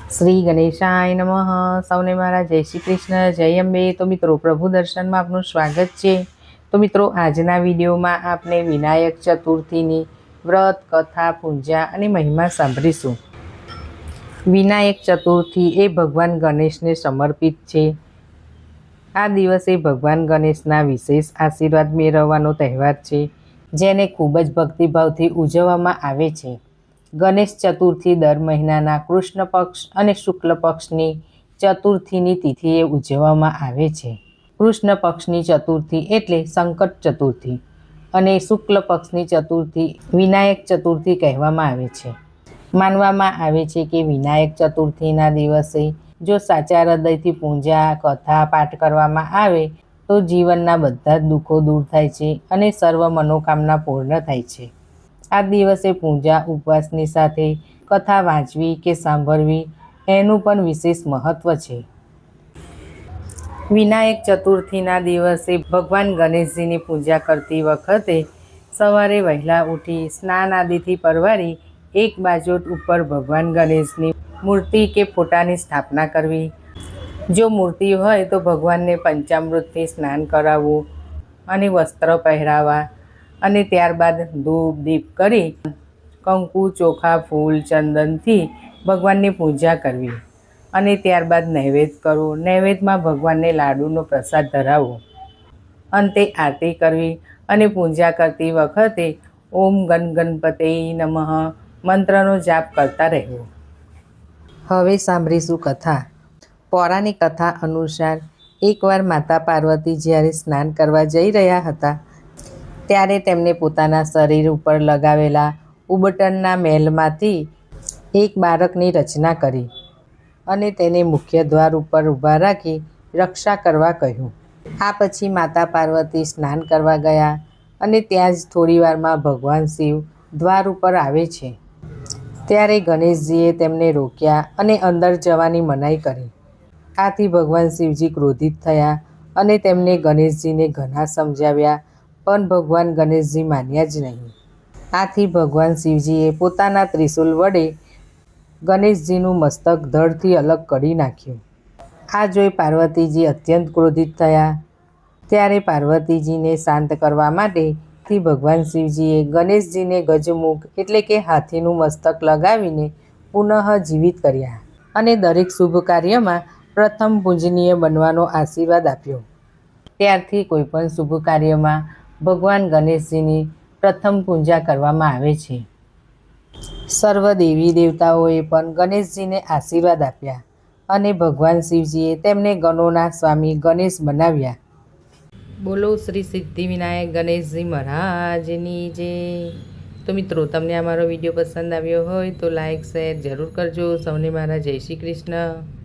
શ્રી ગણેશાય નમઃ. સૌને મારા જય શ્રી કૃષ્ણ, જય અંબે. તો મિત્રો, પ્રભુ દર્શનમાં આપનું સ્વાગત છે. તો મિત્રો, આજના વિડીયોમાં આપણે વિનાયક ચતુર્થીની વ્રત, કથા, પૂજા અને મહિમા સાંભળીશું. વિનાયક ચતુર્થી એ ભગવાન ગણેશને સમર્પિત છે. આ દિવસે ભગવાન ગણેશના વિશેષ આશીર્વાદ મેળવવાનો તહેવાર છે, જેને ખૂબ જ ભક્તિભાવથી ઉજવવામાં આવે છે. ગણેશ ચતુર્થી દર મહિનાના કૃષ્ણ પક્ષ અને શુક્લ પક્ષની ચતુર્થીની તિથિએ ઉજવવામાં આવે છે. કૃષ્ણ પક્ષની ચતુર્થી એટલે સંકટ ચતુર્થી અને શુક્લ પક્ષની ચતુર્થી વિનાયક ચતુર્થી કહેવામાં આવે છે. માનવામાં આવે છે કે વિનાયક ચતુર્થીના દિવસે જો સાચા હૃદયથી પૂજા, કથા, પાઠ કરવામાં આવે તો જીવનના બધા જ દુઃખો દૂર થાય છે અને સર્વ મનોકામના પૂર્ણ થાય છે. આ દિવસે પૂજા, ઉપવાસની સાથે કથા વાંચવી કે સાંભળવી એનું પણ વિશેષ મહત્ત્વ છે. વિનાયક ચતુર્થીના દિવસે ભગવાન ગણેશજીની પૂજા કરતી વખતે સવારે વહેલા ઉઠી સ્નાન આદિથી પરવારી એક બાજોટ ઉપર ભગવાન ગણેશની મૂર્તિ કે ફોટાની સ્થાપના કરવી. જો મૂર્તિ હોય તો ભગવાનને પંચામૃતથી સ્નાન કરાવવું અને વસ્ત્ર પહેરાવવા અને ત્યારબાદ ધૂપ દીપ કરી કંકુ, ચોખા, ફૂલ, ચંદનથી ભગવાનની પૂજા કરવી અને ત્યારબાદ નૈવેદ્ય કરવો. નૈવેદ્યમાં ભગવાનને લાડુનો પ્રસાદ ધરાવવો. અંતે આરતી કરવી અને પૂજા કરતી વખતે ઓમ ગણ ગણપતયે નમઃ મંત્રનો જાપ કરતા રહેવો. હવે સાંભળીશું કથા. પૌરાણિક કથા અનુસાર એકવાર માતા પાર્વતી જ્યારે સ્નાન કરવા જઈ રહ્યા હતા ત્યારે તેમને પોતાના શરીર ઉપર લગાવેલા ઉબટણના મેલમાંથી એક બાળકની રચના કરી અને તેને મુખ્ય દ્વાર ઉપર ઊભા રાખી રક્ષા કરવા કહ્યું. આ પછી માતા પાર્વતી સ્નાન કરવા ગયા અને ત્યાં જ થોડીવારમાં ભગવાન શિવ દ્વાર ઉપર આવે છે. ત્યારે ગણેશજીએ તેમને રોક્યા અને અંદર જવાની મનાઈ કરી. આથી ભગવાન શિવજી ક્રોધિત થયા અને તેમને ગણેશજીને ઘણા સમજાવ્યા, પણ ભગવાન ગણેશજી માન્યા જ નહીં. આથી ભગવાન શિવજીએ પોતાના ત્રિશૂલ વડે ગણેશજીનું મસ્તક ધડથી અલગ કરી નાખ્યું. આ જોઈ પાર્વતીજી અત્યંત ક્રોધિત થયા. ત્યારે પાર્વતીજીને શાંત કરવા માટે ભગવાન શિવજીએ ગણેશજીને ગજમુખ એટલે કે હાથીનું મસ્તક લગાવીને પુનઃ જીવિત કર્યા અને દરેક શુભ કાર્યમાં પ્રથમ પૂજનીય બનવાનો આશીર્વાદ આપ્યો. ત્યારથી કોઈપણ શુભ કાર્યમાં ભગવાન ગણેશજીની પ્રથમ પૂજા કરવામાં આવે છે. સર્વ દેવી દેવતાઓએ પણ ગણેશજીને આશીર્વાદ આપ્યા અને ભગવાન શિવજીએ તેમને ગણોના સ્વામી ગણેશ બનાવ્યા. બોલો શ્રી સિદ્ધિ વિનાયક ગણેશજી મહારાજની જય. તો મિત્રો, તમને અમારો વિડીયો પસંદ આવ્યો હોય તો લાઈક, શેર જરૂર કરજો. સૌને મારા જય શ્રી કૃષ્ણ.